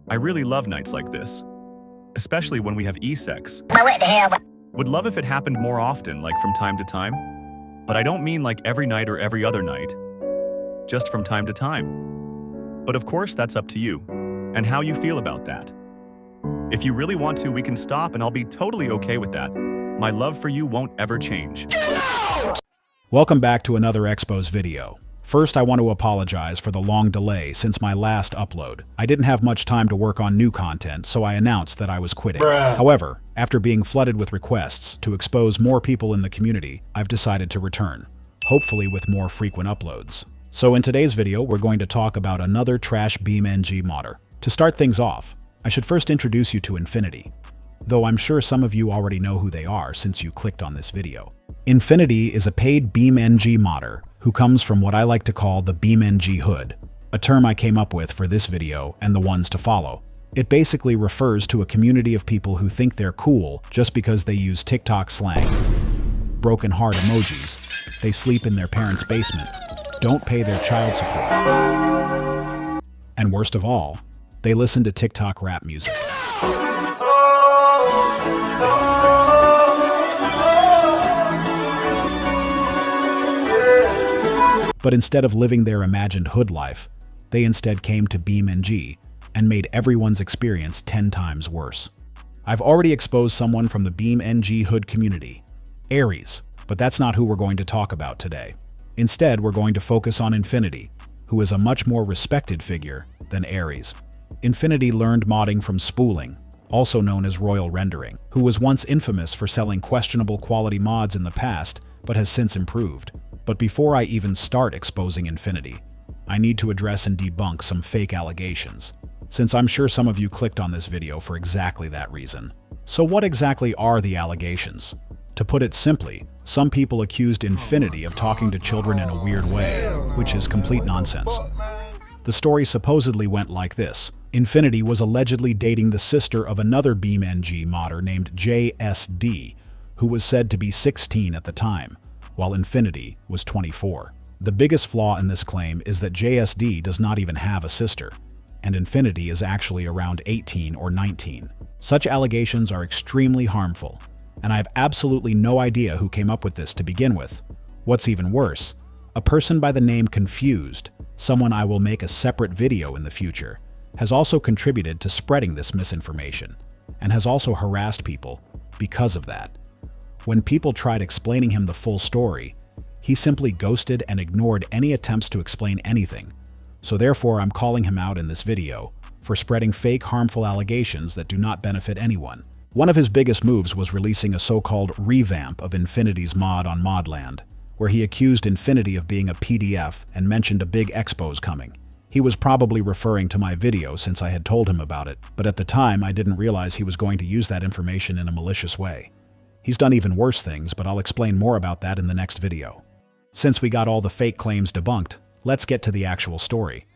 I really love nights like this, especially when we have e-sex. What the hell? Would love if it happened more often, like from time to time. But I don't mean like every night or every other night, just from time to time. But of course, that's up to you, and how you feel about that. If you really want to, we can stop and I'll be totally okay with that. My love for you won't ever change. Welcome back to another Expos video. First, I want to apologize for the long delay since my last upload. I didn't have much time to work on new content, so I announced that I was quitting. However, after being flooded with requests to expose more people in the community, I've decided to return, hopefully with more frequent uploads. So in today's video, we're going to talk about another trash BeamNG modder. To start things off, I should first introduce you to Infinity, though I'm sure some of you already know who they are since you clicked on this video. Infinity is a paid BeamNG modder who comes from what I like to call the BeamNG hood, a term I came up with for this video and the ones to follow. It basically refers to a community of people who think they're cool just because they use TikTok slang, broken heart emojis, they sleep in their parents' basement, don't pay their child support, and worst of all, they listen to TikTok rap music. But instead of living their imagined hood life, they instead came to BeamNG and made everyone's experience 10 times worse. I've already exposed someone from the BeamNG hood community, Aries, but that's not who we're going to talk about today. Instead, we're going to focus on Infinity, who is a much more respected figure than Aries. Infinity learned modding from Spooling, also known as Royal Rendering, who was once infamous for selling questionable quality mods in the past, but has since improved. But before I even start exposing Infinity, I need to address and debunk some fake allegations, since I'm sure some of you clicked on this video for exactly that reason. So what exactly are the allegations? To put it simply, some people accused Infinity of talking to children in a weird way, which is complete nonsense. The story supposedly went like this. Infinity was allegedly dating the sister of another BeamNG modder named JSD, who was said to be 16 at the time, while Infinity was 24. The biggest flaw in this claim is that JSD does not even have a sister, and Infinity is actually around 18 or 19. Such allegations are extremely harmful, and I have absolutely no idea who came up with this to begin with. What's even worse, a person by the name Confused, someone I will make a separate video in the future, has also contributed to spreading this misinformation, and has also harassed people because of that. When people tried explaining him the full story, he simply ghosted and ignored any attempts to explain anything. So therefore, I'm calling him out in this video for spreading fake, harmful allegations that do not benefit anyone. One of his biggest moves was releasing a so-called revamp of Infinity's mod on Modland, where he accused Infinity of being a PDF and mentioned a big expos coming. He was probably referring to my video since I had told him about it, but at the time I didn't realize he was going to use that information in a malicious way. He's done even worse things, but I'll explain more about that in the next video. Since we got all the fake claims debunked, let's get to the actual story.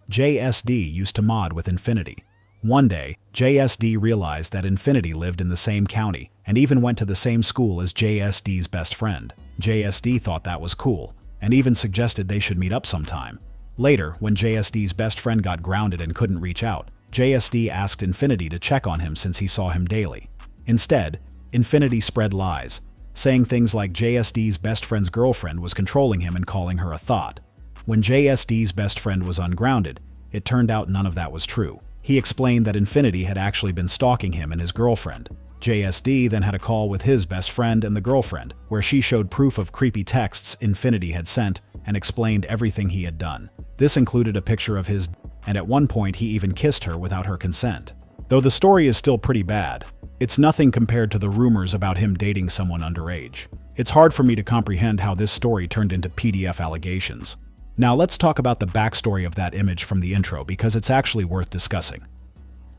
JSD used to mod with Infinity. One day, JSD realized that Infinity lived in the same county and even went to the same school as JSD's best friend. JSD thought that was cool and even suggested they should meet up sometime. Later, when JSD's best friend got grounded and couldn't reach out, JSD asked Infinity to check on him since he saw him daily. Instead, Infinity spread lies, saying things like JSD's best friend's girlfriend was controlling him and calling her a thought. When JSD's best friend was ungrounded, it turned out none of that was true. He explained that Infinity had actually been stalking him and his girlfriend. JSD then had a call with his best friend and the girlfriend, where she showed proof of creepy texts Infinity had sent and explained everything he had done. This included a picture of his, and at one point he even kissed her without her consent. Though the story is still pretty bad, it's nothing compared to the rumors about him dating someone underage. It's hard for me to comprehend how this story turned into PDF allegations. Now let's talk about the backstory of that image from the intro because it's actually worth discussing.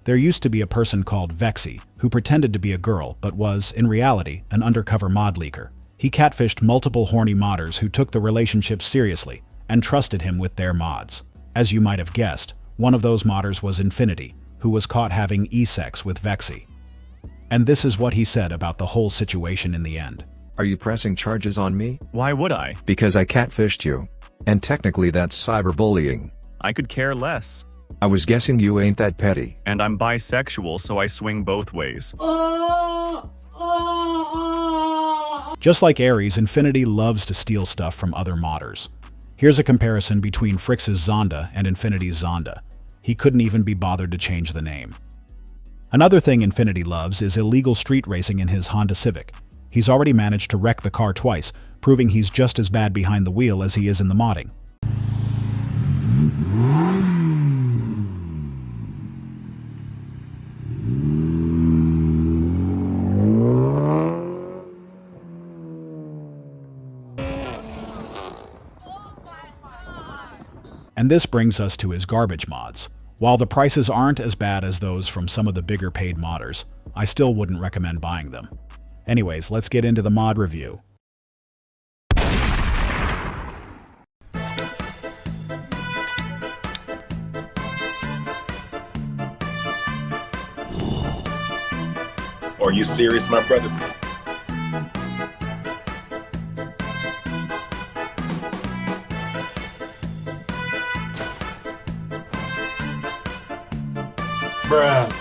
There used to be a person called Vexy who pretended to be a girl but was, in reality, an undercover mod leaker. He catfished multiple horny modders who took the relationship seriously and trusted him with their mods. As you might have guessed, one of those modders was Infinity, who was caught having e-sex with Vexy. And this is what he said about the whole situation in the end. Are you pressing charges on me? Why would I? Because I catfished you. And technically that's cyberbullying. I could care less. I was guessing you ain't that petty. And I'm bisexual, so I swing both ways. Just like Ares, Infinity loves to steal stuff from other modders. Here's a comparison between Frix's Zonda and Infinity's Zonda. He couldn't even be bothered to change the name. Another thing Infinity loves is illegal street racing in his Honda Civic. He's already managed to wreck the car twice, proving he's just as bad behind the wheel as he is in the modding. And this brings us to his garbage mods. While the prices aren't as bad as those from some of the bigger paid modders, I still wouldn't recommend buying them. Anyways, let's get into the mod review. Are you serious, my brother? Bruh.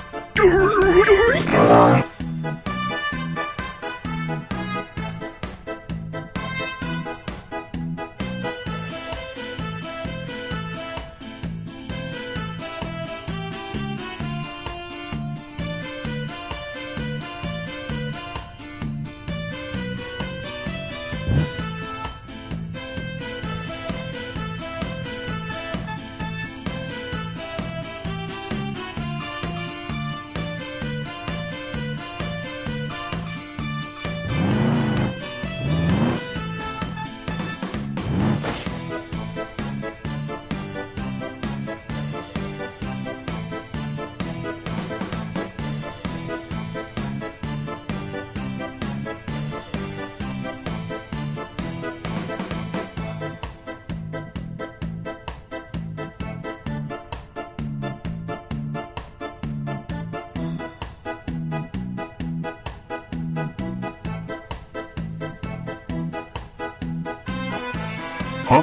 Huh?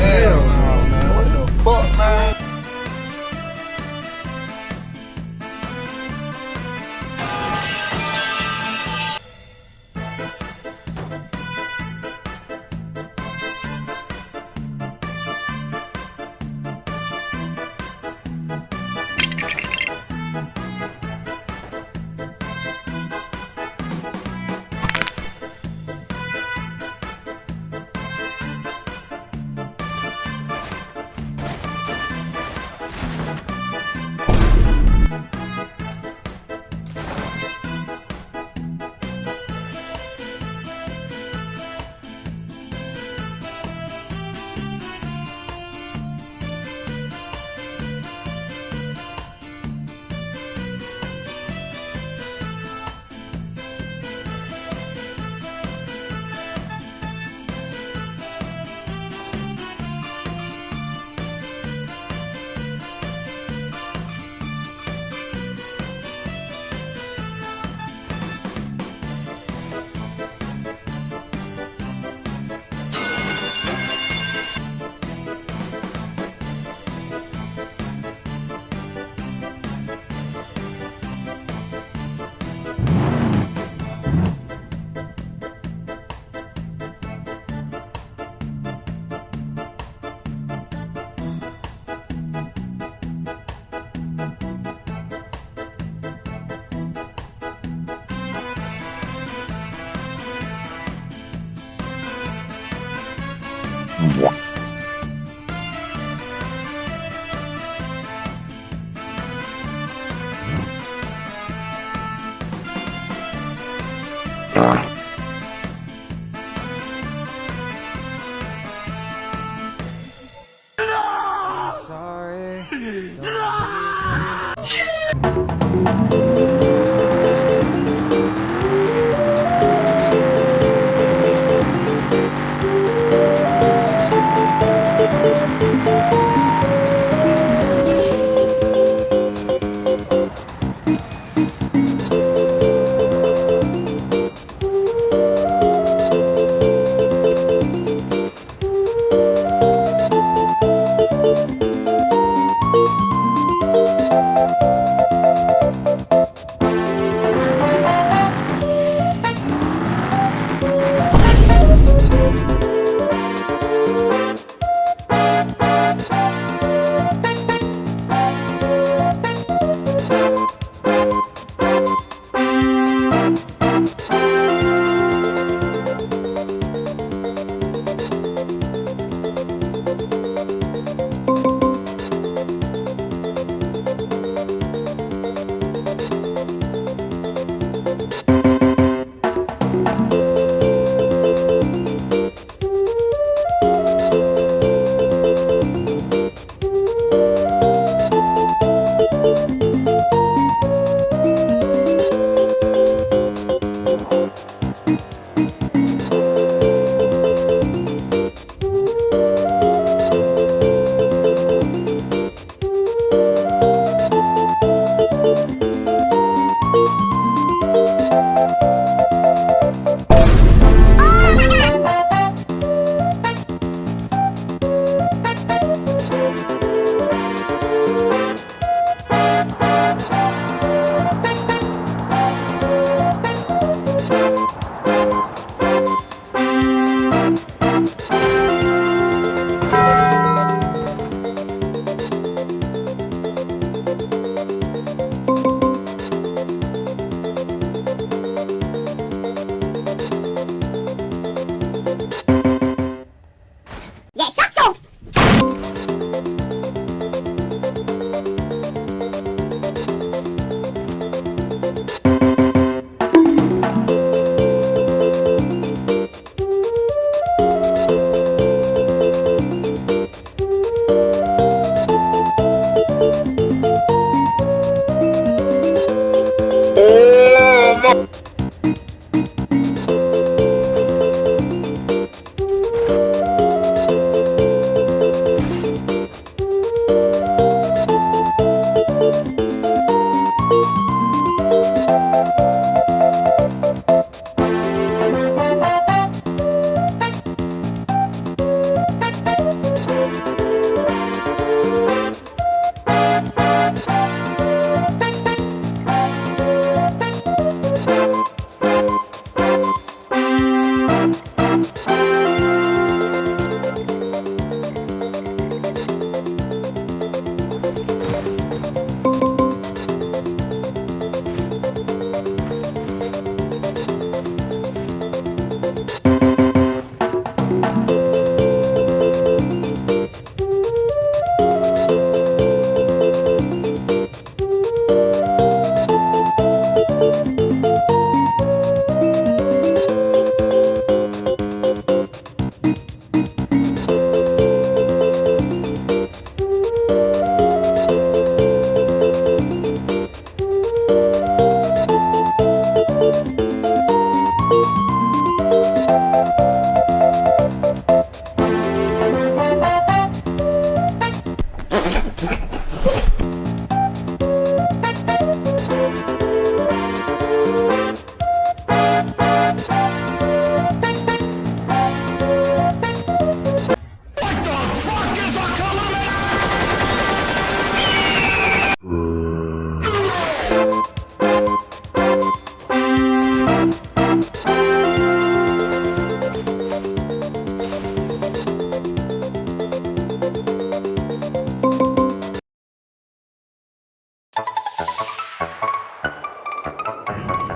Hell no, man. What the fuck, man?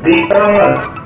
BIKTOR.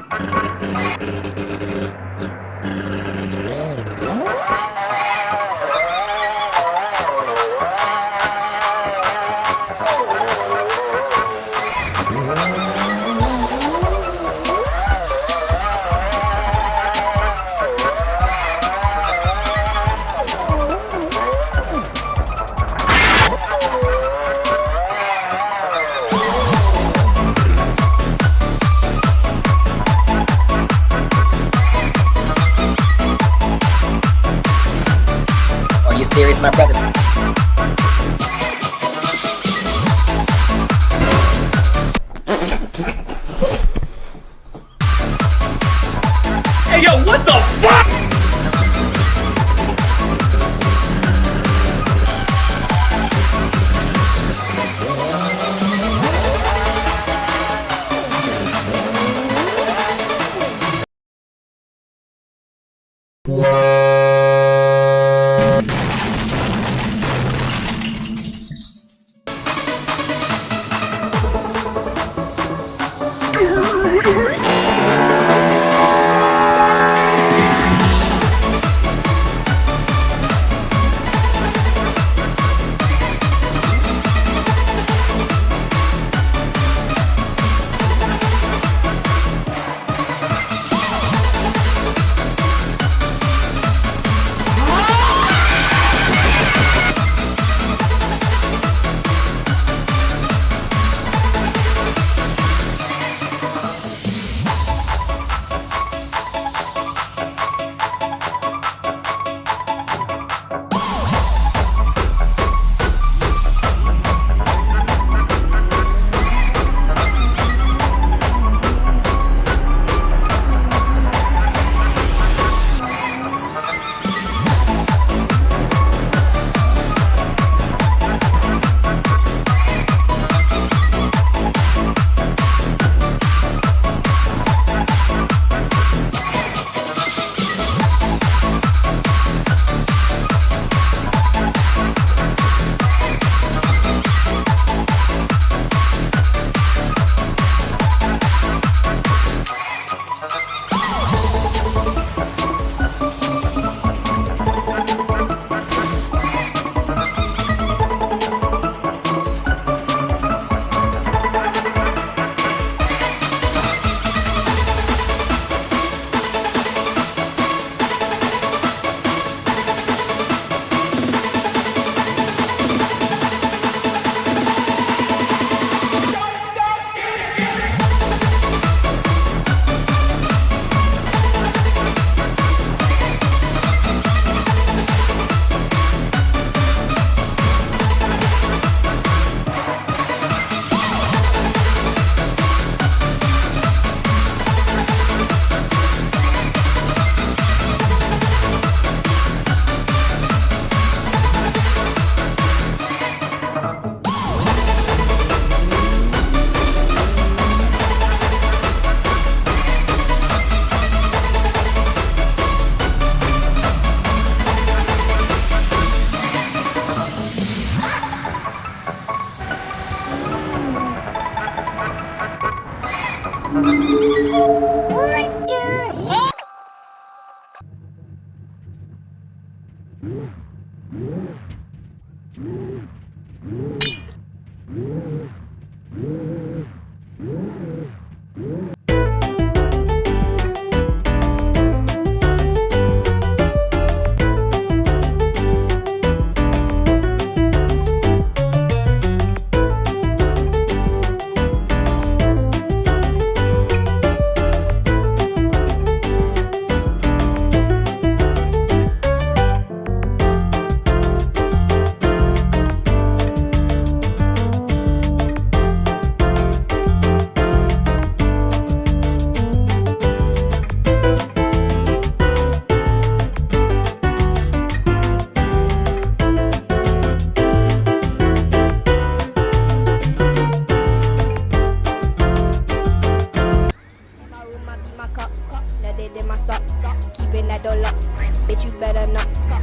Bitch, you better not cup.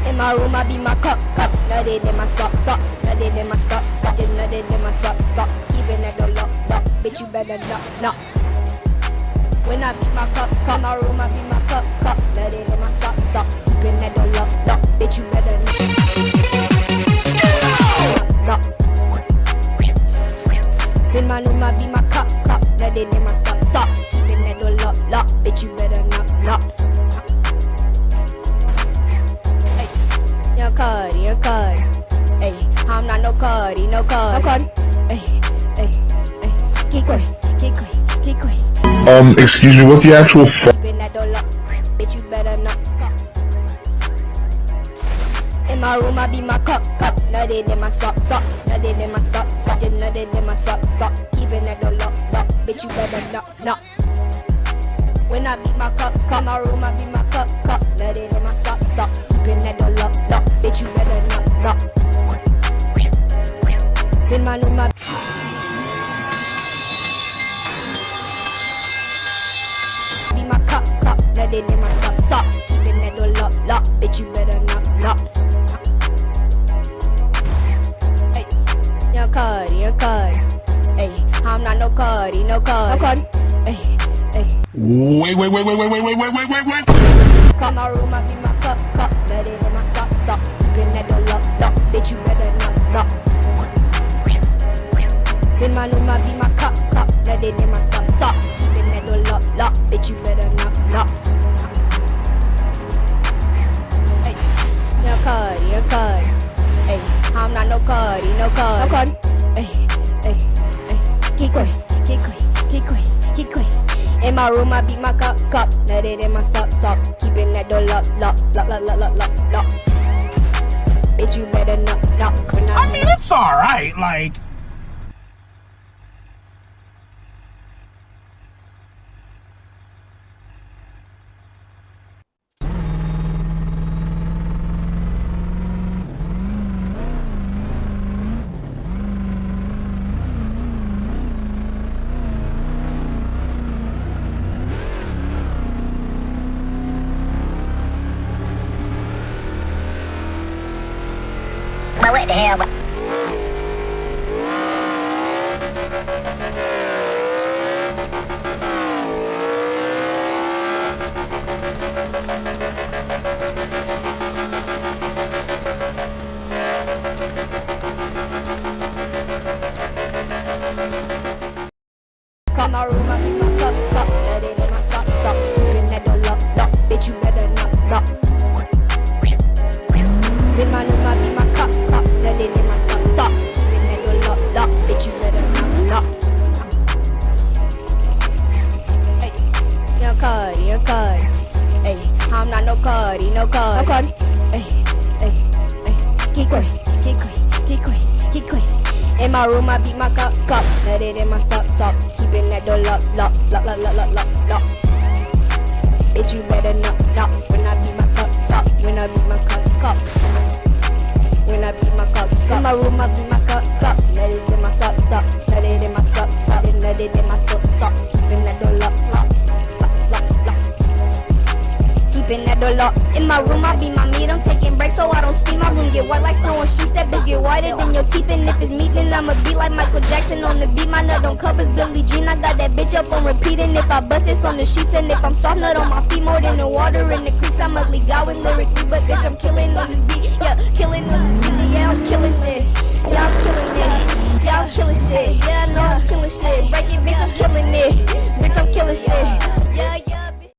In my room, I be my cup. Nutted in my sock. Nutted in my sock. Just nutted in my sock. Keeping that door lock. Bitch, you better not. When I beat my cup, come my room, I beat my cup. Nutted in my sock. Keeping that door lock. Bitch, you better not. In my room, I beat my cup. Nutted in my sock. Keeping that door lock. Bitch, you better not. Young Cuddy. Hey, I'm not no Cuddy. Hey. Keep quick. Excuse me, what the actual Keeping that door locked. Bitch, you better not. In my room, I be my cup. Nutted in my sock. Nutted in my sock. Just nutted in my sock. Keeping that door locked. Bitch, you better not. When I beat my cup, come my room, I beat my cup. Nutted in my sock. Keeping that door locked. Bitch, you better not. In my room, I beat my cup. Nutted in my sock. Keeping that door locked. Bitch, you better not. Hey, young Cuddy. Hey, I'm not no Cuddy. Hey. Wait. Come my room, I beat my cup. Nutted in my sock. Keeping that door locked. Bitch, you better not. In my room, I beat my cup. Nutted in my sock. Keeping that door locked. Bitch, you better not. Hey, young Cuddy. Hey, I'm not no Cuddy. Hey. Keep quick. In my room, I beat my cup. Nutted in my sock. Keeping that door locked. Bitch, you better not. I mean, it's alright, like... But what the hell? Come my room, I beat my cup. Nutted in my sock. Keeping that door locked. Bitch, you better not. In my room, I beat my cup. Nutted in my sock. Keeping that door locked. Bitch, you better not. Hey, young Cuddy. Hey, I'm not no Cuddy. Hey. Keep quick. In my room, I beat my cup. Nutted in my sock. Keeping that door locked. Bitch, you better not. When I beat my cup. When I beat my cup. In my room, I beat my cup. Nutted in my sock. Nutted in my sock. Nutted in my sock. Keeping that door locked. Keeping that door locked. In my room, I beat my meat. I'm taking breaks so I don't steam. My room get white like snow on streets. That bitch get whiter than your teeth. And if it's meat, then I'ma be like Michael Jackson on the beat. My nut on covers, Billie Jean. I got that bitch up on repeating. If I bust it's on the sheets, and if I'm soft nut on my feet more than the water in the creeks. I'm ugly going lyrically, but bitch I'm killing on this beat. Yeah, killing on this beat. Yeah, I'm killing shit. Yeah, I'm killing it. Yeah, I'm killing shit. Yeah, I know I'm killing shit. Break it, bitch, I'm killing it. Bitch, I'm killing shit. Yeah, yeah, bitch.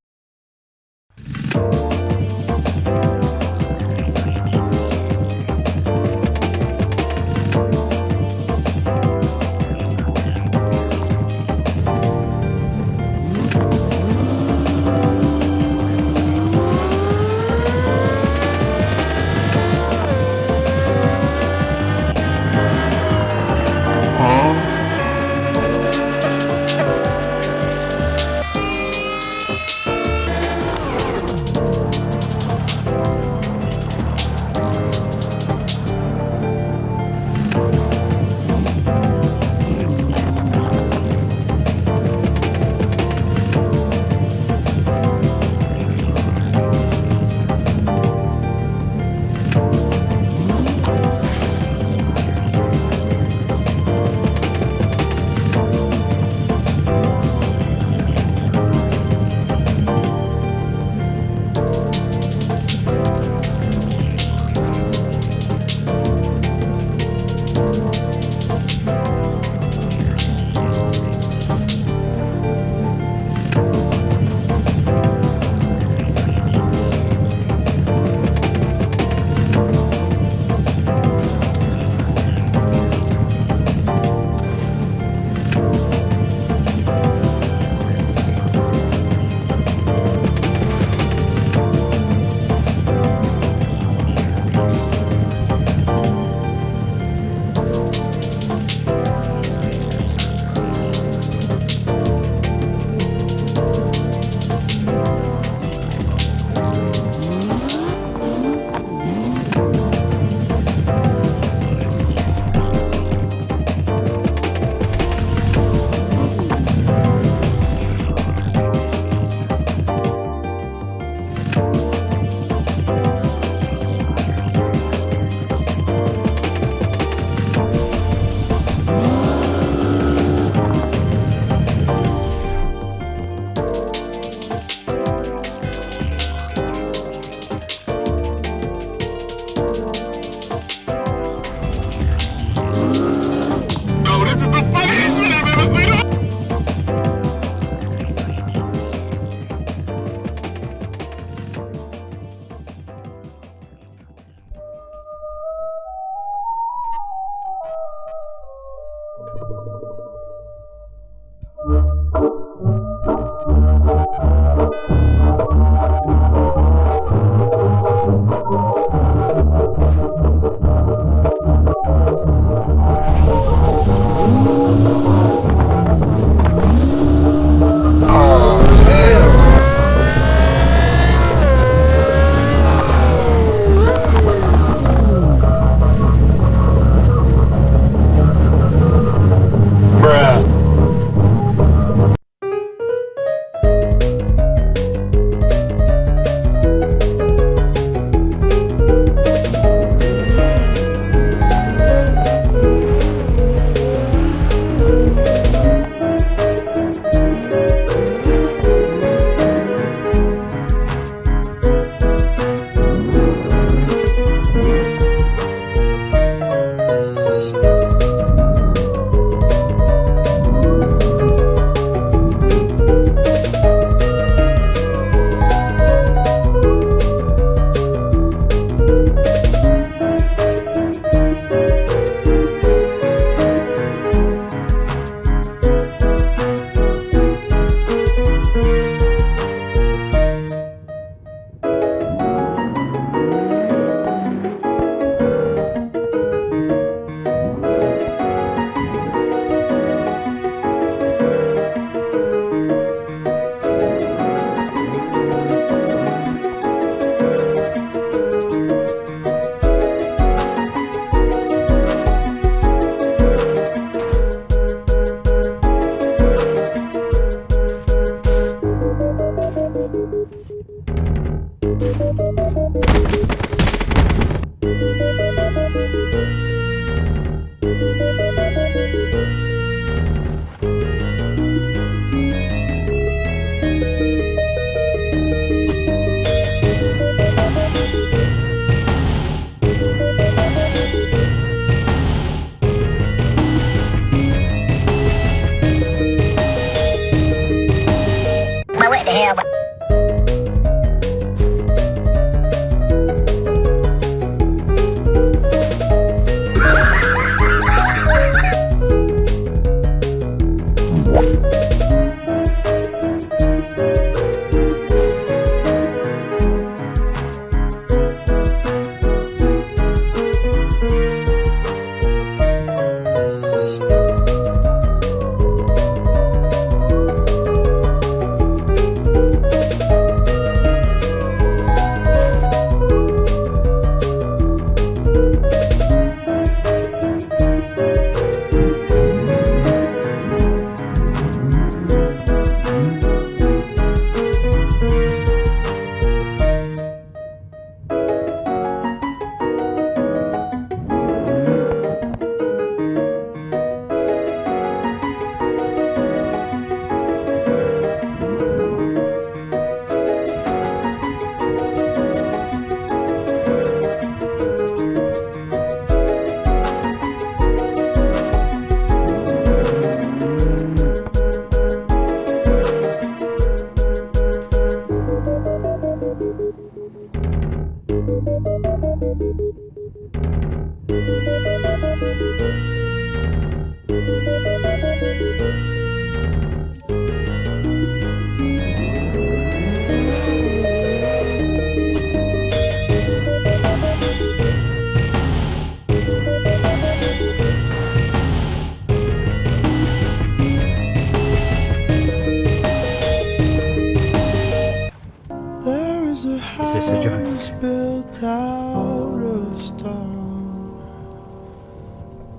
Is this a joke?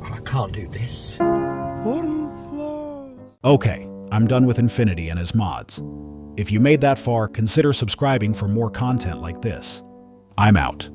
I can't do this. Okay, I'm done with Infinity and his mods. If you made that far, consider subscribing for more content like this. I'm out.